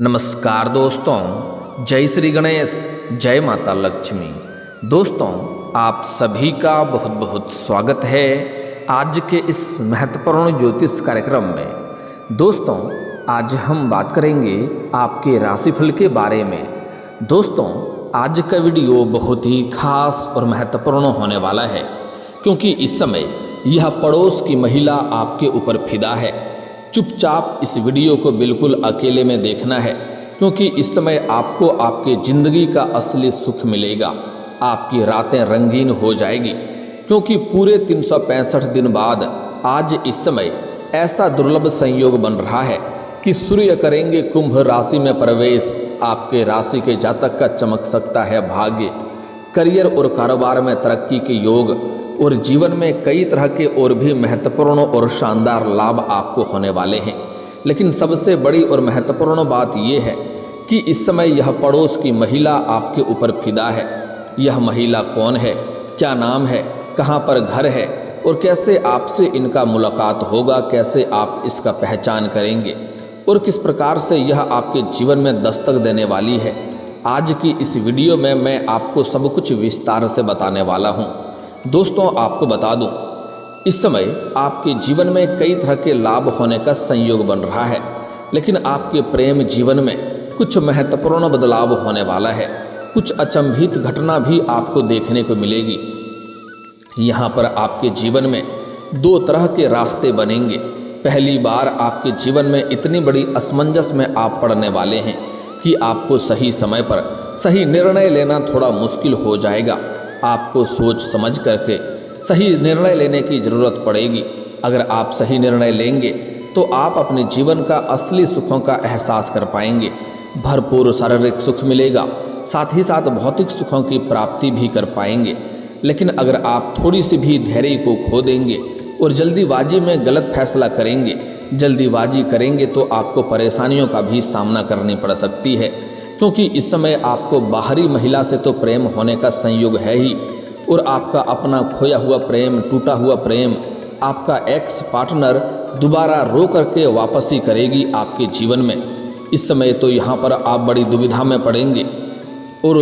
नमस्कार दोस्तों, जय श्री गणेश, जय माता लक्ष्मी। दोस्तों, आप सभी का बहुत बहुत स्वागत है आज के इस महत्वपूर्ण ज्योतिष कार्यक्रम में। दोस्तों, आज हम बात करेंगे आपके राशिफल के बारे में। दोस्तों, आज का वीडियो बहुत ही खास और महत्वपूर्ण होने वाला है, क्योंकि इस समय यह पड़ोस की महिला आपके ऊपर फिदा है। चुपचाप इस वीडियो को बिल्कुल अकेले में देखना है, क्योंकि इस समय आपको आपके ज़िंदगी का असली सुख मिलेगा। आपकी रातें रंगीन हो जाएगी, क्योंकि पूरे 365 दिन बाद आज इस समय ऐसा दुर्लभ संयोग बन रहा है कि सूर्य करेंगे कुंभ राशि में प्रवेश। आपके राशि के जातक का चमक सकता है भाग्य, करियर और कारोबार में तरक्की के योग, और जीवन में कई तरह के और भी महत्वपूर्ण और शानदार लाभ आपको होने वाले हैं। लेकिन सबसे बड़ी और महत्वपूर्ण बात यह है कि इस समय यह पड़ोस की महिला आपके ऊपर फिदा है। यह महिला कौन है, क्या नाम है, कहाँ पर घर है और कैसे आपसे इनका मुलाकात होगा, कैसे आप इसका पहचान करेंगे और किस प्रकार से यह आपके जीवन में दस्तक देने वाली है। आज की इस वीडियो में मैं आपको सब कुछ विस्तार से बताने वाला हूँ। दोस्तों, आपको बता दूं, इस समय आपके जीवन में कई तरह के लाभ होने का संयोग बन रहा है, लेकिन आपके प्रेम जीवन में कुछ महत्वपूर्ण बदलाव होने वाला है। कुछ अचंभित घटना भी आपको देखने को मिलेगी। यहाँ पर आपके जीवन में दो तरह के रास्ते बनेंगे। पहली बार आपके जीवन में इतनी बड़ी असमंजस में आप पड़ने वाले हैं कि आपको सही समय पर सही निर्णय लेना थोड़ा मुश्किल हो जाएगा। आपको सोच समझ करके सही निर्णय लेने की ज़रूरत पड़ेगी। अगर आप सही निर्णय लेंगे तो आप अपने जीवन का असली सुखों का एहसास कर पाएंगे। भरपूर शारीरिक सुख मिलेगा, साथ ही साथ भौतिक सुखों की प्राप्ति भी कर पाएंगे। लेकिन अगर आप थोड़ी सी भी धैर्य को खो देंगे और जल्दीबाजी में गलत फैसला करेंगे, जल्दीबाजी करेंगे तो आपको परेशानियों का भी सामना करनी पड़ सकती है, क्योंकि इस समय आपको बाहरी महिला से तो प्रेम होने का संयोग है ही, और आपका अपना खोया हुआ प्रेम, टूटा हुआ प्रेम, आपका एक्स पार्टनर दोबारा रो करके वापसी करेगी आपके जीवन में। इस समय तो यहाँ पर आप बड़ी दुविधा में पड़ेंगे और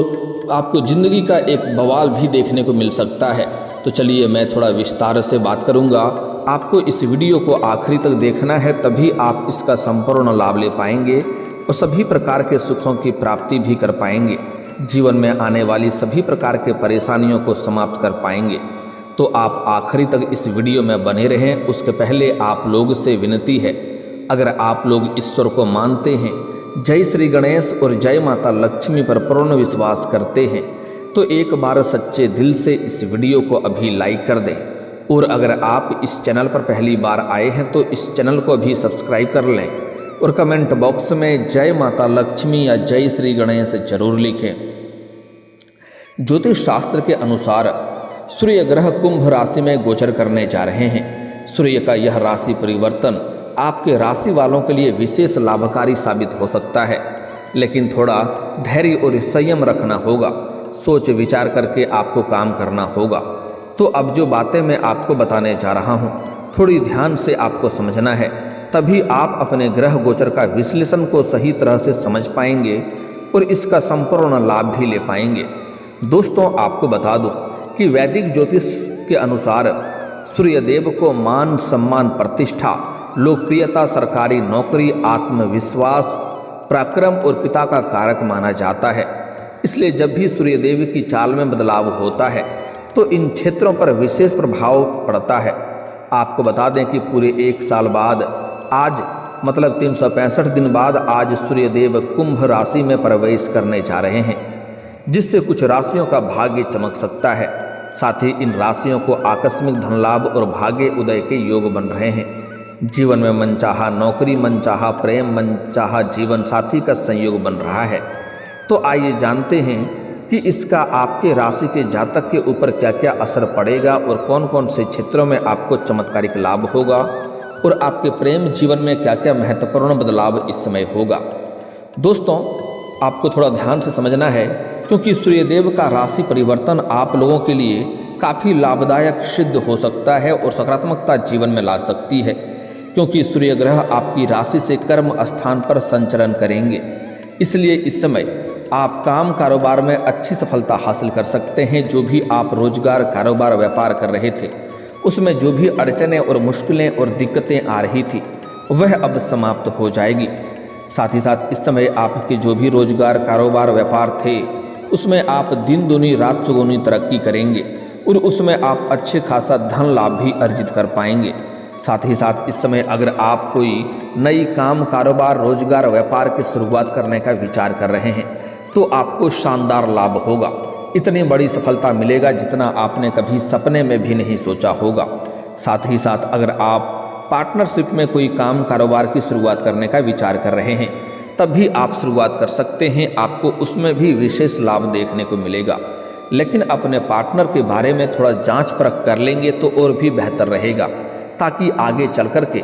आपको ज़िंदगी का एक बवाल भी देखने को मिल सकता है। तो चलिए, मैं थोड़ा विस्तार से बात करूँगा। आपको इस वीडियो को आखिरी तक देखना है, तभी आप इसका संपूर्ण लाभ ले पाएंगे और सभी प्रकार के सुखों की प्राप्ति भी कर पाएंगे। जीवन में आने वाली सभी प्रकार के परेशानियों को समाप्त कर पाएंगे। तो आप आखिरी तक इस वीडियो में बने रहें। उसके पहले आप लोग से विनती है, अगर आप लोग ईश्वर को मानते हैं, जय श्री गणेश और जय माता लक्ष्मी पर पूर्ण विश्वास करते हैं, तो एक बार सच्चे दिल से इस वीडियो को अभी लाइक कर दें। और अगर आप इस चैनल पर पहली बार आए हैं तो इस चैनल को भी सब्सक्राइब कर लें और कमेंट बॉक्स में जय माता लक्ष्मी या जय श्री गणेश जरूर लिखें। ज्योतिष शास्त्र के अनुसार सूर्य ग्रह कुंभ राशि में गोचर करने जा रहे हैं। सूर्य का यह राशि परिवर्तन आपके राशि वालों के लिए विशेष लाभकारी साबित हो सकता है, लेकिन थोड़ा धैर्य और संयम रखना होगा। सोच विचार करके आपको काम करना होगा। तो अब जो बातें मैं आपको बताने जा रहा हूँ, थोड़ी ध्यान से आपको समझना है, तभी आप अपने ग्रह गोचर का विश्लेषण को सही तरह से समझ पाएंगे और इसका संपूर्ण लाभ भी ले पाएंगे। दोस्तों, आपको बता दूं कि वैदिक ज्योतिष के अनुसार सूर्यदेव को मान, सम्मान, प्रतिष्ठा, लोकप्रियता, सरकारी नौकरी, आत्मविश्वास, पराक्रम और पिता का कारक माना जाता है। इसलिए जब भी सूर्यदेव की चाल में बदलाव होता है तो इन क्षेत्रों पर विशेष प्रभाव पड़ता है। आपको बता दें कि पूरे एक साल बाद आज, मतलब 365 दिन बाद आज सूर्यदेव कुंभ राशि में प्रवेश करने जा रहे हैं, जिससे कुछ राशियों का भाग्य चमक सकता है। साथ ही इन राशियों को आकस्मिक धन लाभ और भाग्य उदय के योग बन रहे हैं। जीवन में मनचाहा नौकरी, मनचाहा प्रेम, मनचाहा जीवन साथी का संयोग बन रहा है। तो आइए जानते हैं कि इसका आपके राशि के जातक के ऊपर क्या क्या असर पड़ेगा और कौन कौन से क्षेत्रों में आपको चमत्कारिक लाभ होगा और आपके प्रेम जीवन में क्या क्या महत्वपूर्ण बदलाव इस समय होगा। दोस्तों, आपको थोड़ा ध्यान से समझना है, क्योंकि सूर्यदेव का राशि परिवर्तन आप लोगों के लिए काफ़ी लाभदायक सिद्ध हो सकता है और सकारात्मकता जीवन में ला सकती है, क्योंकि सूर्य ग्रह आपकी राशि से कर्म स्थान पर संचरण करेंगे। इसलिए इस समय आप काम कारोबार में अच्छी सफलता हासिल कर सकते हैं। जो भी आप रोजगार, कारोबार, व्यापार कर रहे थे, उसमें जो भी अड़चनें और मुश्किलें और दिक्कतें आ रही थी, वह अब समाप्त हो जाएगी। साथ ही साथ इस समय आपके जो भी रोजगार, कारोबार, व्यापार थे, उसमें आप दिन दूनी रात चौगुनी तरक्की करेंगे और उसमें आप अच्छे खासा धन लाभ भी अर्जित कर पाएंगे। साथ ही साथ इस समय अगर आप कोई नई काम, कारोबार, रोजगार, व्यापार की शुरुआत करने का विचार कर रहे हैं, तो आपको शानदार लाभ होगा। इतनी बड़ी सफलता मिलेगा जितना आपने कभी सपने में भी नहीं सोचा होगा। साथ ही साथ अगर आप पार्टनरशिप में कोई काम, कारोबार की शुरुआत करने का विचार कर रहे हैं, तब भी आप शुरुआत कर सकते हैं। आपको उसमें भी विशेष लाभ देखने को मिलेगा। लेकिन अपने पार्टनर के बारे में थोड़ा जांच परख कर लेंगे तो और भी बेहतर रहेगा, ताकि आगे चल कर के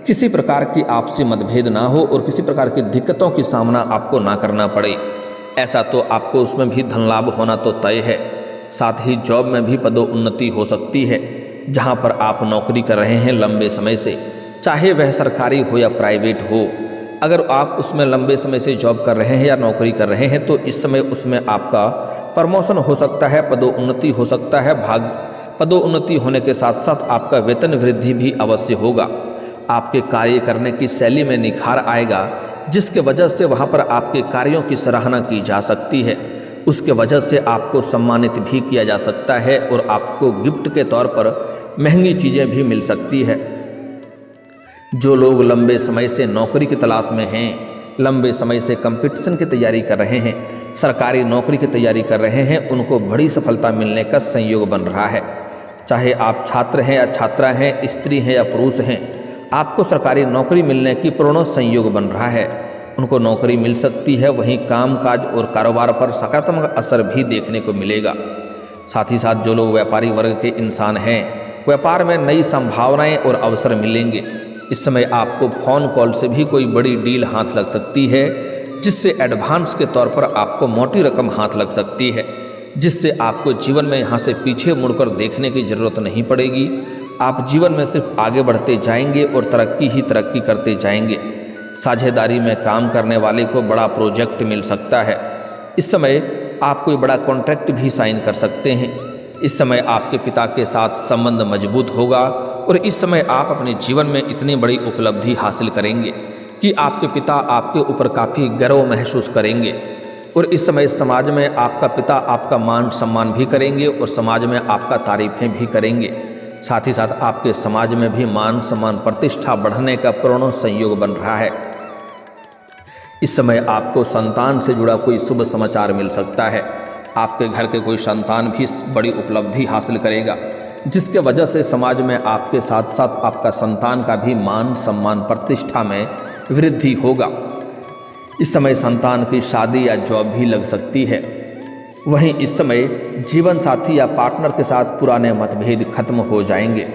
किसी प्रकार की आपसी मतभेद ना हो और किसी प्रकार की दिक्कतों की सामना आपको ना करना पड़े। ऐसा तो आपको उसमें भी धन लाभ होना तो तय है। साथ ही जॉब में भी पदोन्नति हो सकती है। जहां पर आप नौकरी कर रहे हैं लंबे समय से, चाहे वह सरकारी हो या प्राइवेट हो, अगर आप उसमें लंबे समय से जॉब कर रहे हैं या नौकरी कर रहे हैं, तो इस समय उसमें आपका प्रमोशन हो सकता है, पदोन्नति हो सकता है। पदोन्नति होने के साथ साथ आपका वेतन वृद्धि भी अवश्य होगा। आपके कार्य करने की शैली में निखार आएगा, जिसके वजह से वहाँ पर आपके कार्यों की सराहना की जा सकती है। उसके वजह से आपको सम्मानित भी किया जा सकता है और आपको गिफ्ट के तौर पर महंगी चीज़ें भी मिल सकती है। जो लोग लंबे समय से नौकरी की तलाश में हैं, लंबे समय से कंपटीशन की तैयारी कर रहे हैं, सरकारी नौकरी की तैयारी कर रहे हैं, उनको बड़ी सफलता मिलने का संयोग बन रहा है। चाहे आप छात्र हैं या छात्रा हैं, स्त्री हैं या पुरुष हैं, आपको सरकारी नौकरी मिलने की पूर्ण संयोग बन रहा है। उनको नौकरी मिल सकती है। वहीं कामकाज और कारोबार पर सकारात्मक असर भी देखने को मिलेगा। साथ ही साथ जो लोग व्यापारी वर्ग के इंसान हैं, व्यापार में नई संभावनाएं और अवसर मिलेंगे। इस समय आपको फ़ोन कॉल से भी कोई बड़ी डील हाथ लग सकती है, जिससे एडवांस के तौर पर आपको मोटी रकम हाथ लग सकती है, जिससे आपको जीवन में यहाँ से पीछे मुड़कर देखने की ज़रूरत नहीं पड़ेगी। आप जीवन में सिर्फ आगे बढ़ते जाएंगे और तरक्की ही तरक्की करते जाएंगे। साझेदारी में काम करने वाले को बड़ा प्रोजेक्ट मिल सकता है। इस समय आप कोई बड़ा कॉन्ट्रैक्ट भी साइन कर सकते हैं। इस समय आपके पिता के साथ संबंध मजबूत होगा और इस समय आप अपने जीवन में इतनी बड़ी उपलब्धि हासिल करेंगे कि आपके पिता आपके ऊपर काफ़ी गर्व महसूस करेंगे। और इस समय समाज में आपका पिता आपका मान सम्मान भी करेंगे और समाज में आपका तारीफें भी करेंगे। साथ ही साथ आपके समाज में भी मान सम्मान, प्रतिष्ठा बढ़ने का पूर्ण संयोग बन रहा है। इस समय आपको संतान से जुड़ा कोई शुभ समाचार मिल सकता है। आपके घर के कोई संतान भी बड़ी उपलब्धि हासिल करेगा, जिसके वजह से समाज में आपके साथ साथ आपका संतान का भी मान सम्मान, प्रतिष्ठा में वृद्धि होगा। इस समय संतान की शादी या जॉब भी लग सकती है। वहीं इस समय जीवन साथी या पार्टनर के साथ पुराने मतभेद खत्म हो जाएंगे।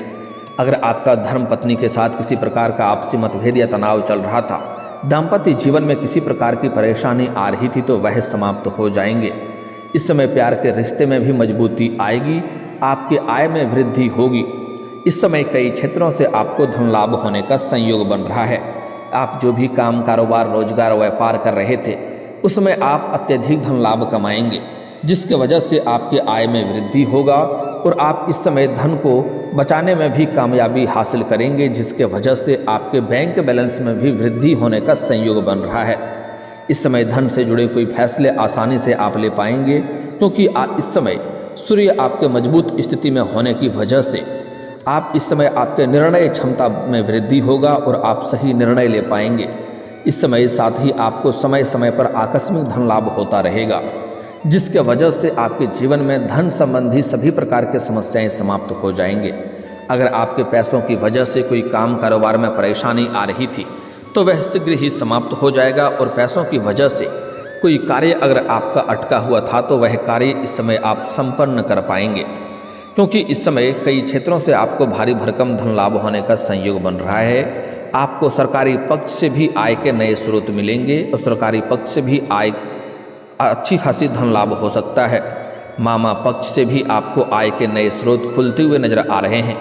अगर आपका धर्म पत्नी के साथ किसी प्रकार का आपसी मतभेद या तनाव चल रहा था, दाम्पत्य जीवन में किसी प्रकार की परेशानी आ रही थी, तो वह समाप्त हो जाएंगे। इस समय प्यार के रिश्ते में भी मजबूती आएगी, आपके आय में वृद्धि होगी। इस समय कई क्षेत्रों से आपको धन लाभ होने का संयोग बन रहा है। आप जो भी काम, कारोबार, रोजगार, व्यापार कर रहे थे, उसमें आप अत्यधिक धन लाभ कमाएंगे, जिसके वजह से आपके आय में वृद्धि होगा और आप इस समय धन को बचाने में भी कामयाबी हासिल करेंगे, जिसके वजह से आपके बैंक बैलेंस में भी वृद्धि होने का संयोग बन रहा है। इस समय धन से जुड़े कोई फैसले आसानी से आप ले पाएंगे, क्योंकि इस समय सूर्य आपके मजबूत स्थिति में होने की वजह से आप इस समय आपके निर्णय क्षमता में वृद्धि होगा और आप सही निर्णय ले पाएंगे। इस समय साथ ही आपको समय समय पर आकस्मिक धन लाभ होता रहेगा, जिसके वजह से आपके जीवन में धन संबंधी सभी प्रकार के समस्याएं समाप्त हो जाएंगे। अगर आपके पैसों की वजह से कोई काम, कारोबार में परेशानी आ रही थी, तो वह शीघ्र ही समाप्त हो जाएगा और पैसों की वजह से कोई कार्य अगर आपका अटका हुआ था, तो वह कार्य इस समय आप संपन्न कर पाएंगे, क्योंकि इस समय कई क्षेत्रों से आपको भारी भरकम धन लाभ होने का संयोग बन रहा है। आपको सरकारी पक्ष से भी आय के नए स्रोत मिलेंगे और सरकारी पक्ष से भी आय अच्छी खासी धन लाभ हो सकता है। मामा पक्ष से भी आपको आय के नए स्रोत खुलते हुए नजर आ रहे हैं,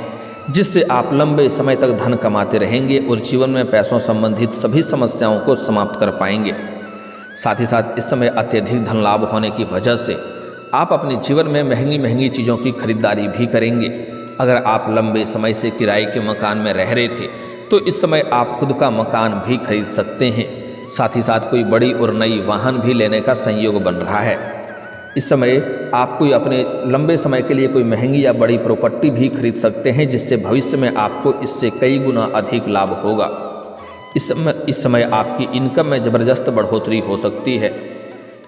जिससे आप लंबे समय तक धन कमाते रहेंगे और जीवन में पैसों संबंधित सभी समस्याओं को समाप्त कर पाएंगे। साथ ही साथ इस समय अत्यधिक धन लाभ होने की वजह से आप अपने जीवन में महंगी महंगी चीज़ों की खरीदारी भी करेंगे। अगर आप लंबे समय से किराए के मकान में रह रहे थे तो इस समय आप खुद का मकान भी खरीद सकते हैं। साथ ही साथ कोई बड़ी और नई वाहन भी लेने का संयोग बन रहा है। इस समय आप कोई अपने लंबे समय के लिए कोई महंगी या बड़ी प्रॉपर्टी भी खरीद सकते हैं, जिससे भविष्य में आपको इससे कई गुना अधिक लाभ होगा। इस समय आपकी इनकम में ज़बरदस्त बढ़ोतरी हो सकती है।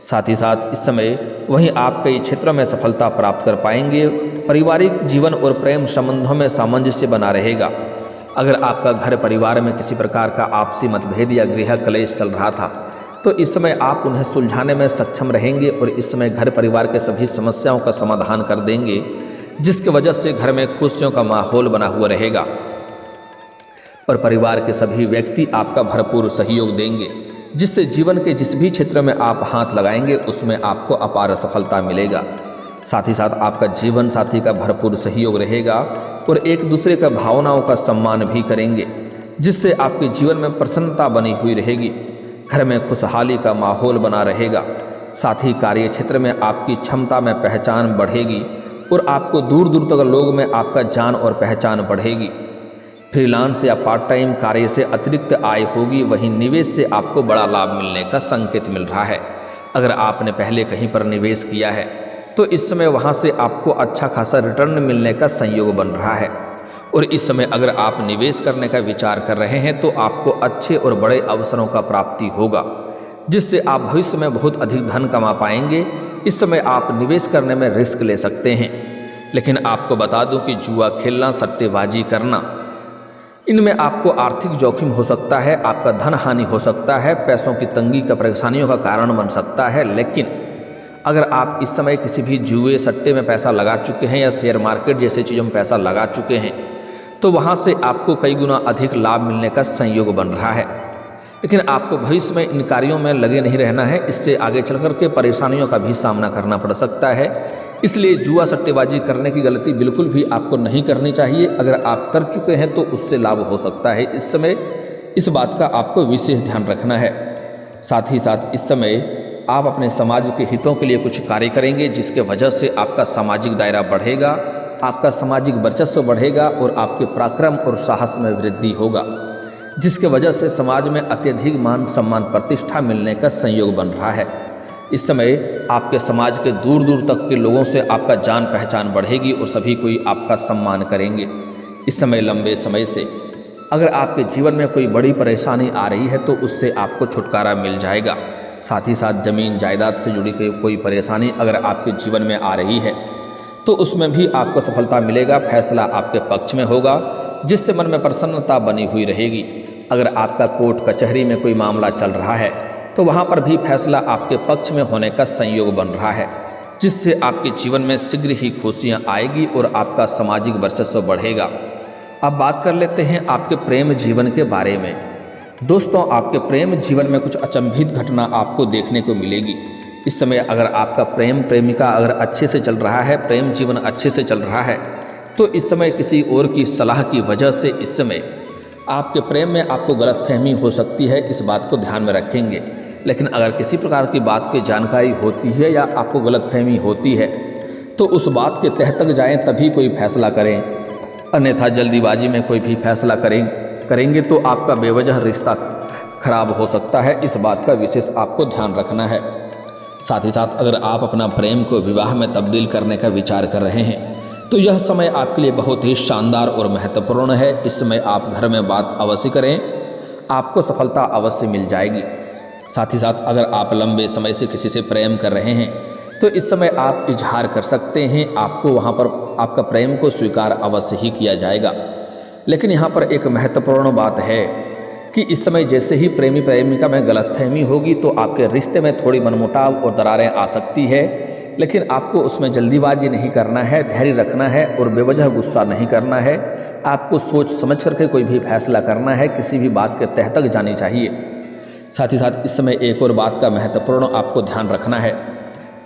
साथ ही साथ इस समय वहीं आप कई क्षेत्रों में सफलता प्राप्त कर पाएंगे। पारिवारिक जीवन और प्रेम संबंधों में सामंजस्य बना रहेगा। अगर आपका घर परिवार में किसी प्रकार का आपसी मतभेद या गृह कलेश चल रहा था तो इस समय आप उन्हें सुलझाने में सक्षम रहेंगे और इस समय घर परिवार के सभी समस्याओं का समाधान कर देंगे, जिसकी वजह से घर में खुशियों का माहौल बना हुआ रहेगा और परिवार के सभी व्यक्ति आपका भरपूर सहयोग देंगे, जिससे जीवन के जिस भी क्षेत्र में आप हाथ लगाएंगे उसमें आपको अपार सफलता मिलेगा। साथ ही साथ आपका जीवन साथी का भरपूर सहयोग रहेगा और एक दूसरे का भावनाओं का सम्मान भी करेंगे, जिससे आपके जीवन में प्रसन्नता बनी हुई रहेगी। घर में खुशहाली का माहौल बना रहेगा। साथ ही कार्य क्षेत्र में आपकी क्षमता में पहचान बढ़ेगी और आपको दूर दूर तक लोग में आपका जान और पहचान बढ़ेगी। फ्रीलांस या पार्ट टाइम कार्य से अतिरिक्त आय होगी। वहीं निवेश से आपको बड़ा लाभ मिलने का संकेत मिल रहा है। अगर आपने पहले कहीं पर निवेश किया है तो इस समय वहां से आपको अच्छा खासा रिटर्न मिलने का संयोग बन रहा है और इस समय अगर आप निवेश करने का विचार कर रहे हैं तो आपको अच्छे और बड़े अवसरों का प्राप्ति होगा, जिससे आप भविष्य में बहुत अधिक धन कमा पाएंगे। इस समय आप निवेश करने में रिस्क ले सकते हैं, लेकिन आपको बता दूं कि जुआ खेलना, सट्टेबाजी करना, इनमें आपको आर्थिक जोखिम हो सकता है, आपका धन हानि हो सकता है, पैसों की तंगी का परेशानियों का कारण बन सकता है। लेकिन अगर आप इस समय किसी भी जुए सट्टे में पैसा लगा चुके हैं या शेयर मार्केट जैसे चीज़ों में पैसा लगा चुके हैं तो वहाँ से आपको कई गुना अधिक लाभ मिलने का संयोग बन रहा है। लेकिन आपको भविष्य में इन कार्यों में लगे नहीं रहना है, इससे आगे चल कर के परेशानियों का भी सामना करना पड़ सकता है। इसलिए जुआ सट्टेबाजी करने की गलती बिल्कुल भी आपको नहीं करनी चाहिए। अगर आप कर चुके हैं तो उससे लाभ हो सकता है। इस समय इस बात का आपको विशेष ध्यान रखना है। साथ ही साथ इस समय आप अपने समाज के हितों के लिए कुछ कार्य करेंगे, जिसके वजह से आपका सामाजिक दायरा बढ़ेगा, आपका सामाजिक वर्चस्व बढ़ेगा और आपके पराक्रम और साहस में वृद्धि होगा, जिसके वजह से समाज में अत्यधिक मान सम्मान प्रतिष्ठा मिलने का संयोग बन रहा है। इस समय आपके समाज के दूर दूर तक के लोगों से आपका जान पहचान बढ़ेगी और सभी कोई आपका सम्मान करेंगे। इस समय लंबे समय से अगर आपके जीवन में कोई बड़ी परेशानी आ रही है तो उससे आपको छुटकारा मिल जाएगा। साथ ही साथ जमीन जायदाद से जुड़ी कोई परेशानी अगर आपके जीवन में आ रही है तो उसमें भी आपको सफलता मिलेगा। फैसला आपके पक्ष में होगा, जिससे मन में प्रसन्नता बनी हुई रहेगी। अगर आपका कोर्ट कचहरी में कोई मामला चल रहा है तो वहाँ पर भी फैसला आपके पक्ष में होने का संयोग बन रहा है, जिससे आपके जीवन में शीघ्र ही खुशियाँ आएगी और आपका सामाजिक वर्चस्व बढ़ेगा। अब बात कर लेते हैं आपके प्रेम जीवन के बारे में। दोस्तों, आपके प्रेम जीवन में कुछ अचंभित घटना आपको देखने को मिलेगी। इस समय अगर आपका प्रेमिका अगर अच्छे से चल रहा है, प्रेम जीवन अच्छे से चल रहा है, तो इस समय किसी और की सलाह की वजह से इस समय आपके प्रेम में आपको गलतफहमी हो सकती है। इस बात को ध्यान में रखेंगे। लेकिन अगर किसी प्रकार की बात की जानकारी होती है या आपको गलतफहमी होती है तो उस बात के तह तक जाएं, तभी कोई फैसला करें। अन्यथा जल्दीबाजी में कोई भी फैसला करेंगे तो आपका बेवजह रिश्ता खराब हो सकता है। इस बात का विशेष आपको ध्यान रखना है। साथ ही साथ अगर आप अपना प्रेम को विवाह में तब्दील करने का विचार कर रहे हैं तो यह समय आपके लिए बहुत ही शानदार और महत्वपूर्ण है। इस समय आप घर में बात अवश्य करें, आपको सफलता अवश्य मिल जाएगी। साथ ही साथ अगर आप लंबे समय से किसी से प्रेम कर रहे हैं तो इस समय आप इजहार कर सकते हैं। आपको वहाँ पर आपका प्रेम को स्वीकार अवश्य ही किया जाएगा। लेकिन यहाँ पर एक महत्वपूर्ण बात है कि इस समय जैसे ही प्रेमी प्रेमिका में गलतफहमी होगी तो आपके रिश्ते में थोड़ी मनमुटाव और दरारें आ सकती है। लेकिन आपको उसमें जल्दीबाजी नहीं करना है, धैर्य रखना है और बेवजह गुस्सा नहीं करना है। आपको सोच समझ करके कोई भी फैसला करना है, किसी भी बात के तह तक जानी चाहिए। साथ ही साथ इस समय एक और बात का महत्वपूर्ण आपको ध्यान रखना है।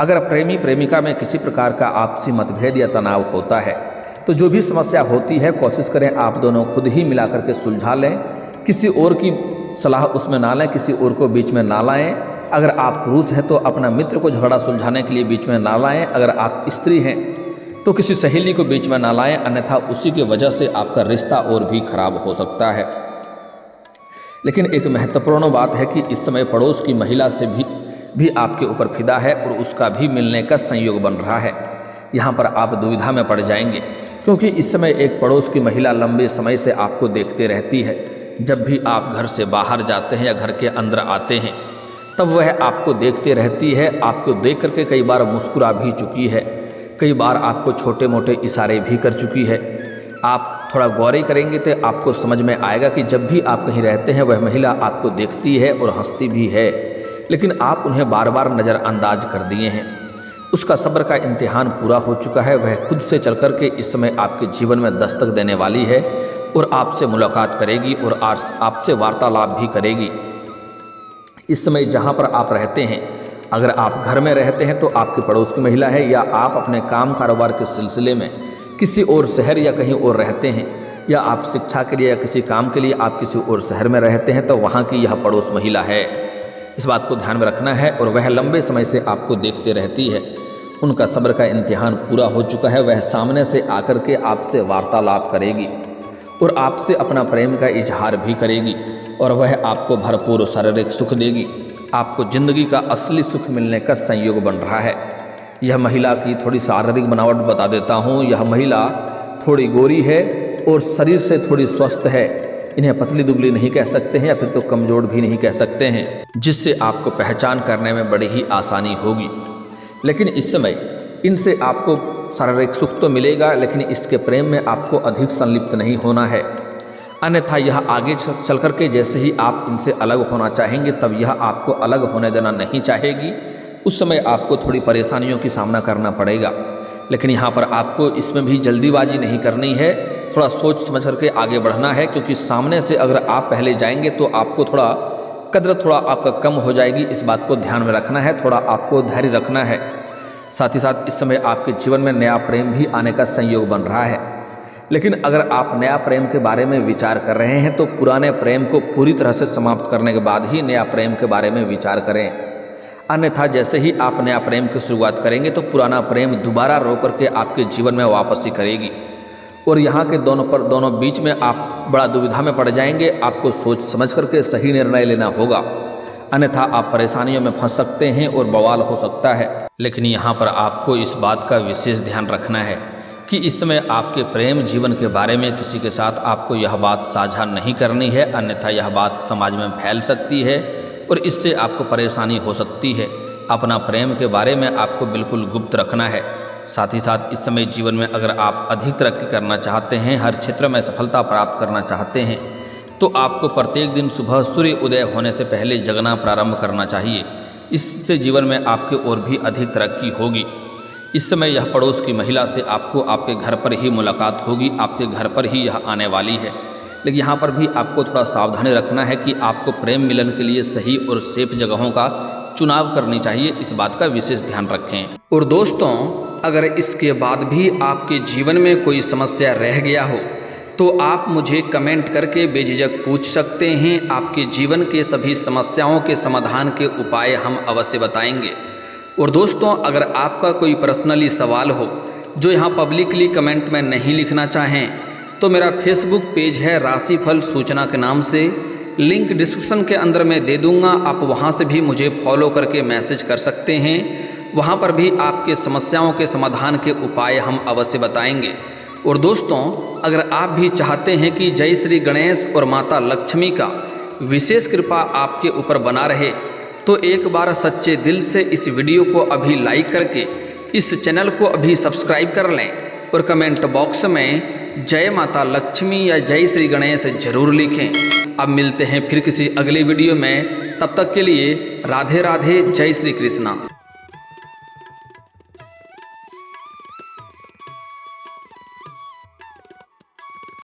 अगर प्रेमी प्रेमिका में किसी प्रकार का आपसी मतभेद या तनाव होता है तो जो भी समस्या होती है कोशिश करें आप दोनों खुद ही मिला करके सुलझा लें। किसी और की सलाह उसमें ना लें, किसी और को बीच में ना लाएं। अगर आप पुरुष हैं तो अपना मित्र को झगड़ा सुलझाने के लिए बीच में ना लाएं। अगर आप स्त्री हैं तो किसी सहेली को बीच में ना लाएं, अन्यथा उसी की वजह से आपका रिश्ता और भी खराब हो सकता है। लेकिन एक महत्वपूर्ण बात है कि इस समय पड़ोस की महिला से भी आपके ऊपर फिदा है और उसका भी मिलने का संयोग बन रहा है। यहाँ पर आप दुविधा में पड़ जाएंगे, क्योंकि इस समय एक पड़ोस की महिला लंबे समय से आपको देखते रहती है। जब भी आप घर से बाहर जाते हैं या घर के अंदर आते हैं तब वह आपको देखते रहती है। आपको देख करके कई बार मुस्कुरा भी चुकी है, कई बार आपको छोटे मोटे इशारे भी कर चुकी है। आप थोड़ा गौर करेंगे तो आपको समझ में आएगा कि जब भी आप कहीं रहते हैं वह महिला आपको देखती है और हंसती भी है, लेकिन आप उन्हें बार बार नज़रअंदाज कर दिए हैं। उसका सब्र का इम्तिहान पूरा हो चुका है। वह खुद से चल कर के इस समय आपके जीवन में दस्तक देने वाली है और आपसे मुलाकात करेगी और आपसे वार्तालाप भी करेगी। इस समय जहाँ पर आप रहते हैं, अगर आप घर में रहते हैं तो आपके पड़ोस की महिला है, या आप अपने काम कारोबार के सिलसिले में किसी और शहर या कहीं और रहते हैं, या आप शिक्षा के लिए या किसी काम के लिए आप किसी और शहर में रहते हैं, तो वहाँ की यह पड़ोस महिला है। इस बात को ध्यान में रखना है। और वह लंबे समय से आपको देखते रहती है। उनका सब्र का इम्तिहान पूरा हो चुका है। वह सामने से आकर के आपसे वार्तालाप करेगी और आपसे अपना प्रेम का इजहार भी करेगी, और वह आपको भरपूर शारीरिक सुख देगी। आपको जिंदगी का असली सुख मिलने का संयोग बन रहा है। यह महिला की थोड़ी शारीरिक बनावट बता देता हूँ। यह महिला थोड़ी गोरी है और शरीर से थोड़ी स्वस्थ है। इन्हें पतली दुबली नहीं कह सकते हैं या फिर तो कमजोर भी नहीं कह सकते हैं, जिससे आपको पहचान करने में बड़ी ही आसानी होगी। लेकिन इस समय इनसे आपको शारीरिक सुख तो मिलेगा, लेकिन इसके प्रेम में आपको अधिक संलिप्त नहीं होना है। अन्यथा यह आगे चल कर के जैसे ही आप इनसे अलग होना चाहेंगे तब यह आपको अलग होने देना नहीं चाहेगी। उस समय आपको थोड़ी परेशानियों की सामना करना पड़ेगा। लेकिन यहाँ पर आपको इसमें भी जल्दीबाजी नहीं करनी है, थोड़ा सोच समझ करके आगे बढ़ना है, क्योंकि सामने से अगर आप पहले जाएंगे तो आपको थोड़ा कद्र थोड़ा आपका कम हो जाएगी। इस बात को ध्यान में रखना है, थोड़ा आपको धैर्य रखना है। साथ ही साथ इस समय आपके जीवन में नया प्रेम भी आने का संयोग बन रहा है। लेकिन अगर आप नया प्रेम के बारे में विचार कर रहे हैं तो पुराने प्रेम को पूरी तरह से समाप्त करने के बाद ही नया प्रेम के बारे में विचार करें। अन्यथा जैसे ही आप नया प्रेम की शुरुआत करेंगे तो पुराना प्रेम दोबारा रो करके आपके जीवन में वापसी करेगी, और यहाँ के दोनों बीच में आप बड़ा दुविधा में पड़ जाएंगे। आपको सोच समझ करके सही निर्णय लेना होगा, अन्यथा आप परेशानियों में फंस सकते हैं और बवाल हो सकता है। लेकिन यहाँ पर आपको इस बात का विशेष ध्यान रखना है कि इस समय आपके प्रेम जीवन के बारे में किसी के साथ आपको यह बात साझा नहीं करनी है, अन्यथा यह बात समाज में फैल सकती है और इससे आपको परेशानी हो सकती है। अपना प्रेम के बारे में आपको बिल्कुल गुप्त रखना है। साथ ही साथ इस समय जीवन में अगर आप अधिक तरक्की करना चाहते हैं, हर क्षेत्र में सफलता प्राप्त करना चाहते हैं, तो आपको प्रत्येक दिन सुबह सूर्य उदय होने से पहले जगना प्रारंभ करना चाहिए। इससे जीवन में आपके और भी अधिक तरक्की होगी। इस समय यह पड़ोस की महिला से आपको आपके घर पर ही मुलाकात होगी, आपके घर पर ही यह आने वाली है। लेकिन यहाँ पर भी आपको थोड़ा सावधानी रखना है कि आपको प्रेम मिलन के लिए सही और सेफ जगहों का चुनाव करनी चाहिए। इस बात का विशेष ध्यान रखें। और दोस्तों, अगर इसके बाद भी आपके जीवन में कोई समस्या रह गया हो तो आप मुझे कमेंट करके बेझिझक पूछ सकते हैं। आपके जीवन के सभी समस्याओं के समाधान के उपाय हम अवश्य बताएंगे। और दोस्तों, अगर आपका कोई पर्सनली सवाल हो जो यहाँ पब्लिकली कमेंट में नहीं लिखना चाहें तो मेरा फेसबुक पेज है राशिफल सूचना के नाम से, लिंक डिस्क्रिप्शन के अंदर मैं दे दूंगा। आप वहाँ से भी मुझे फॉलो करके मैसेज कर सकते हैं। वहाँ पर भी आपके समस्याओं के समाधान के उपाय हम अवश्य बताएंगे। और दोस्तों, अगर आप भी चाहते हैं कि जय श्री गणेश और माता लक्ष्मी का विशेष कृपा आपके ऊपर बना रहे तो एक बार सच्चे दिल से इस वीडियो को अभी लाइक करके इस चैनल को अभी सब्सक्राइब कर लें और कमेंट बॉक्स में जय माता लक्ष्मी या जय श्री गणेश जरूर लिखें। अब मिलते हैं फिर किसी अगली वीडियो में, तब तक के लिए राधे राधे, जय श्री कृष्णा।